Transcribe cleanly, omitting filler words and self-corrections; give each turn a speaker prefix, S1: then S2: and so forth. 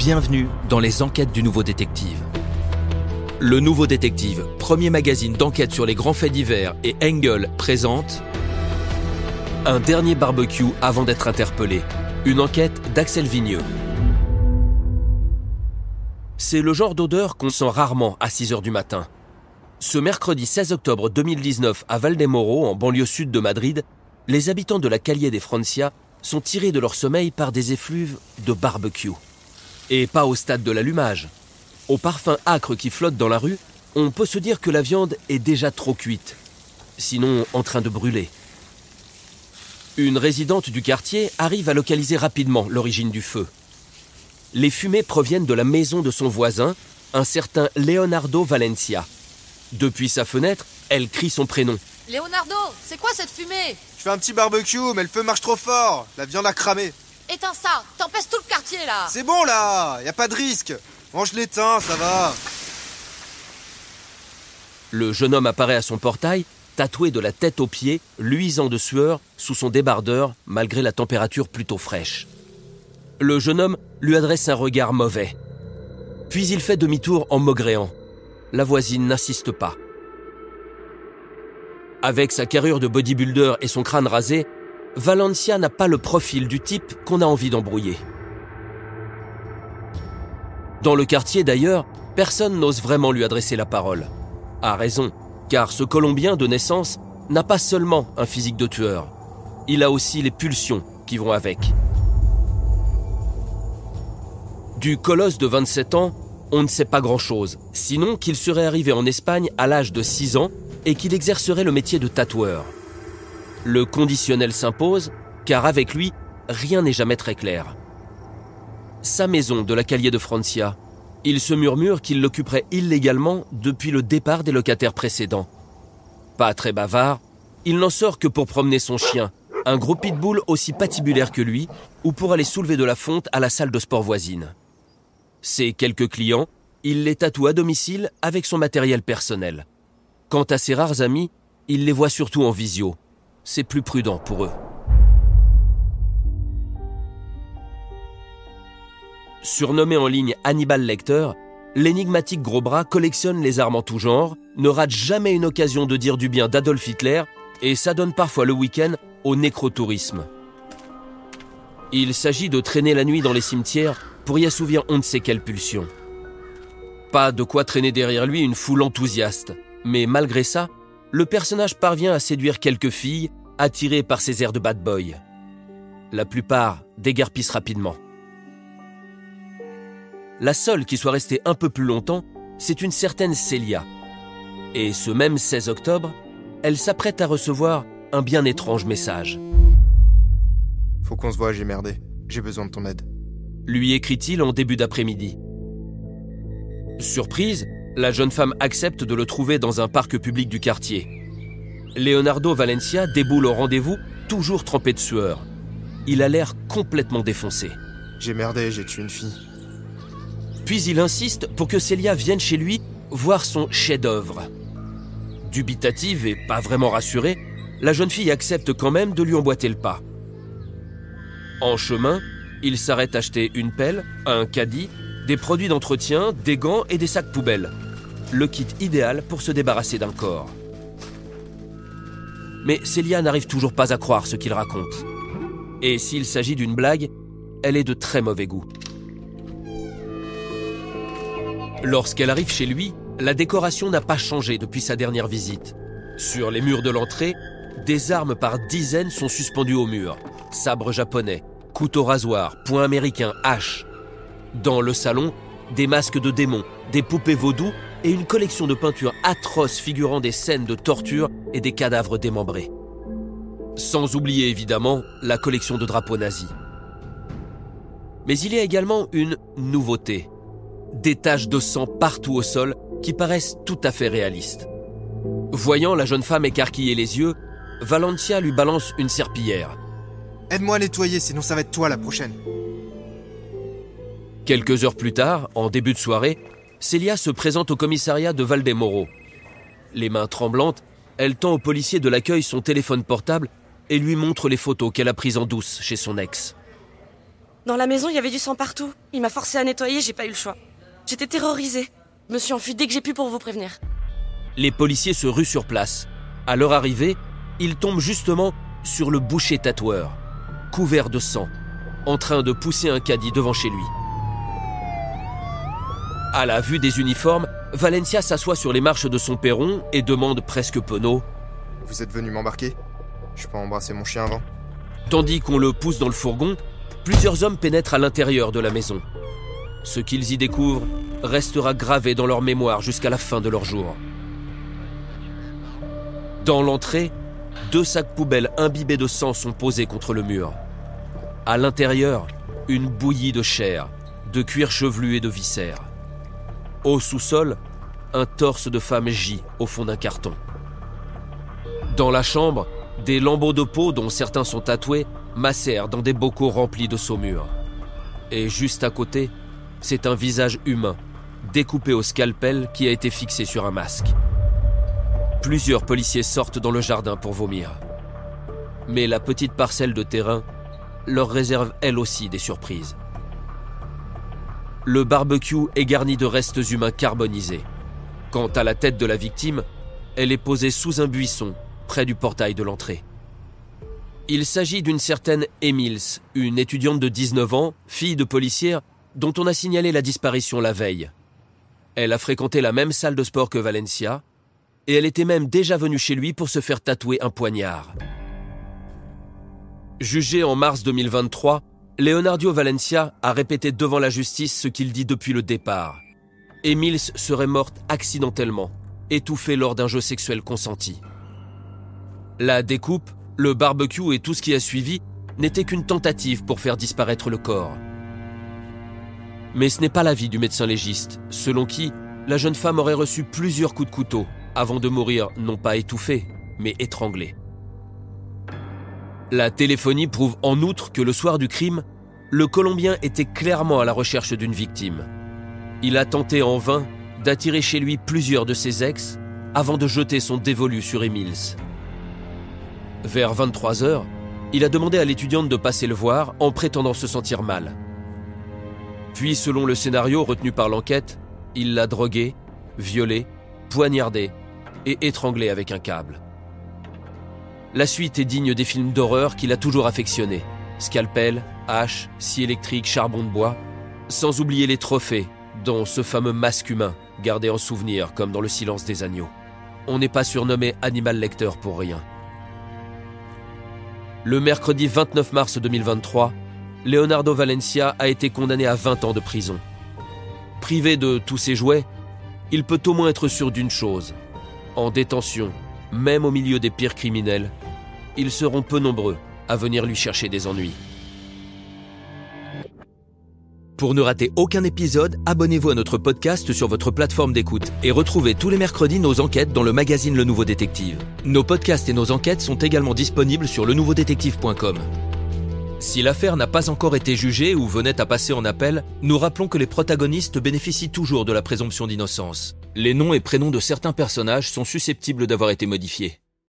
S1: Bienvenue dans les enquêtes du Nouveau Détective. Le Nouveau Détective, premier magazine d'enquête sur les grands faits divers, et Engel présente un dernier barbecue avant d'être interpellé. Une enquête d'Axel Vigneux. C'est le genre d'odeur qu'on sent rarement à 6h du matin. Ce mercredi 16 octobre 2019 à Valdemoro, en banlieue sud de Madrid, les habitants de la Calle de Francia sont tirés de leur sommeil par des effluves de barbecue. Et pas au stade de l'allumage. Au parfum âcre qui flotte dans la rue, on peut se dire que la viande est déjà trop cuite, sinon en train de brûler. Une résidente du quartier arrive à localiser rapidement l'origine du feu. Les fumées proviennent de la maison de son voisin, un certain Leonardo Valencia. Depuis sa fenêtre, elle crie son prénom.
S2: Leonardo, c'est quoi cette fumée?
S3: Je fais un petit barbecue, mais le feu marche trop fort. La viande a cramé.
S2: Éteins ça, t'empêches tout le quartier là.
S3: C'est bon là, y a pas de risque. Range l'éteint, ça va.
S1: Le jeune homme apparaît à son portail, tatoué de la tête aux pieds, luisant de sueur, sous son débardeur, malgré la température plutôt fraîche. Le jeune homme lui adresse un regard mauvais. Puis il fait demi-tour en maugréant. La voisine n'insiste pas. Avec sa carrure de bodybuilder et son crâne rasé, Valencia n'a pas le profil du type qu'on a envie d'embrouiller. Dans le quartier d'ailleurs, personne n'ose vraiment lui adresser la parole. A raison, car ce Colombien de naissance n'a pas seulement un physique de tueur. Il a aussi les pulsions qui vont avec. Du colosse de 27 ans, on ne sait pas grand-chose, sinon qu'il serait arrivé en Espagne à l'âge de 6 ans et qu'il exercerait le métier de tatoueur. Le conditionnel s'impose, car avec lui, rien n'est jamais très clair. Sa maison de la Calle de Francia, il se murmure qu'il l'occuperait illégalement depuis le départ des locataires précédents. Pas très bavard, il n'en sort que pour promener son chien, un gros pitbull aussi patibulaire que lui, ou pour aller soulever de la fonte à la salle de sport voisine. Ses quelques clients, il les tatoue à domicile avec son matériel personnel. Quant à ses rares amis, il les voit surtout en visio. C'est plus prudent pour eux. Surnommé en ligne Hannibal Lecter, l'énigmatique gros bras collectionne les armes en tout genre, ne rate jamais une occasion de dire du bien d'Adolf Hitler et s'adonne parfois le week-end au nécrotourisme. Il s'agit de traîner la nuit dans les cimetières pour y assouvir on ne sait quelle pulsion. Pas de quoi traîner derrière lui une foule enthousiaste, mais malgré ça, le personnage parvient à séduire quelques filles attirées par ses airs de bad boy. La plupart déguerpissent rapidement. La seule qui soit restée un peu plus longtemps, c'est une certaine Celia. Et ce même 16 octobre, elle s'apprête à recevoir un bien étrange message.
S3: Faut qu'on se voit, j'ai merdé. J'ai besoin de ton aide.
S1: Lui écrit-il en début d'après-midi. Surprise, la jeune femme accepte de le trouver dans un parc public du quartier. Leonardo Valencia déboule au rendez-vous, toujours trempé de sueur. Il a l'air complètement défoncé.
S3: J'ai merdé, j'ai tué une fille.
S1: Puis il insiste pour que Celia vienne chez lui voir son chef-d'œuvre. Dubitative et pas vraiment rassurée, la jeune fille accepte quand même de lui emboîter le pas. En chemin, il s'arrête acheter une pelle, un caddie, des produits d'entretien, des gants et des sacs poubelles. Le kit idéal pour se débarrasser d'un corps. Mais Celia n'arrive toujours pas à croire ce qu'il raconte. Et s'il s'agit d'une blague, elle est de très mauvais goût. Lorsqu'elle arrive chez lui, la décoration n'a pas changé depuis sa dernière visite. Sur les murs de l'entrée, des armes par dizaines sont suspendues au mur. Sabres japonais, couteaux rasoirs, poings américains, haches. Dans le salon, des masques de démons, des poupées vaudou et une collection de peintures atroces figurant des scènes de torture et des cadavres démembrés. Sans oublier évidemment la collection de drapeaux nazis. Mais il y a également une nouveauté. Des taches de sang partout au sol qui paraissent tout à fait réalistes. Voyant la jeune femme écarquiller les yeux, Valencia lui balance une serpillière.
S3: Aide-moi à nettoyer, sinon ça va être toi la prochaine.
S1: Quelques heures plus tard, en début de soirée, Celia se présente au commissariat de Valdemoro. Les mains tremblantes, elle tend au policier de l'accueil son téléphone portable et lui montre les photos qu'elle a prises en douce chez son ex.
S4: Dans la maison, il y avait du sang partout. Il m'a forcé à nettoyer, j'ai pas eu le choix. J'étais terrorisée. Je me suis enfuie dès que j'ai pu pour vous prévenir.
S1: Les policiers se ruent sur place. À leur arrivée, ils tombent justement sur le boucher tatoueur, couvert de sang, en train de pousser un caddie devant chez lui. À la vue des uniformes, Valencia s'assoit sur les marches de son perron et demande presque penaud:
S3: Vous êtes venu m'embarquer? Je peux embrasser mon chien avant?
S1: Tandis qu'on le pousse dans le fourgon, plusieurs hommes pénètrent à l'intérieur de la maison. Ce qu'ils y découvrent restera gravé dans leur mémoire jusqu'à la fin de leur jour. Dans l'entrée, 2 sacs poubelles imbibés de sang sont posés contre le mur. À l'intérieur, une bouillie de chair, de cuir chevelu et de viscères. Au sous-sol, un torse de femme gît au fond d'un carton. Dans la chambre, des lambeaux de peau, dont certains sont tatoués, macèrent dans des bocaux remplis de saumure. Et juste à côté, c'est un visage humain, découpé au scalpel, qui a été fixé sur un masque. Plusieurs policiers sortent dans le jardin pour vomir. Mais la petite parcelle de terrain leur réserve elle aussi des surprises. Le barbecue est garni de restes humains carbonisés. Quant à la tête de la victime, elle est posée sous un buisson, près du portail de l'entrée. Il s'agit d'une certaine Emils, une étudiante de 19 ans, fille de policière, dont on a signalé la disparition la veille. Elle a fréquenté la même salle de sport que Valencia, et elle était même déjà venue chez lui pour se faire tatouer un poignard. Jugé en mars 2023, Leonardo Valencia a répété devant la justice ce qu'il dit depuis le départ. Emils serait morte accidentellement, étouffée lors d'un jeu sexuel consenti. La découpe, le barbecue et tout ce qui a suivi n'était qu'une tentative pour faire disparaître le corps. Mais ce n'est pas l'avis du médecin légiste, selon qui la jeune femme aurait reçu plusieurs coups de couteau avant de mourir non pas étouffée, mais étranglée. La téléphonie prouve en outre que le soir du crime, le Colombien était clairement à la recherche d'une victime. Il a tenté en vain d'attirer chez lui plusieurs de ses ex avant de jeter son dévolu sur Emils. Vers 23h, il a demandé à l'étudiante de passer le voir en prétendant se sentir mal. Puis, selon le scénario retenu par l'enquête, il l'a droguée, violée, poignardée et étranglée avec un câble. La suite est digne des films d'horreur qu'il a toujours affectionnés. Scalpel, hache, scie électrique, charbon de bois, sans oublier les trophées, dont ce fameux masque humain, gardé en souvenir comme dans Le Silence des agneaux. On n'est pas surnommé Hannibal Lecter pour rien. Le mercredi 29 mars 2023, Leonardo Valencia a été condamné à 20 ans de prison. Privé de tous ses jouets, il peut au moins être sûr d'une chose. En détention, même au milieu des pires criminels, ils seront peu nombreux à venir lui chercher des ennuis.
S5: Pour ne rater aucun épisode, abonnez-vous à notre podcast sur votre plateforme d'écoute et retrouvez tous les mercredis nos enquêtes dans le magazine Le Nouveau Détective. Nos podcasts et nos enquêtes sont également disponibles sur lenouveaudétective.com. Si l'affaire n'a pas encore été jugée ou venait à passer en appel, nous rappelons que les protagonistes bénéficient toujours de la présomption d'innocence. Les noms et prénoms de certains personnages sont susceptibles d'avoir été modifiés.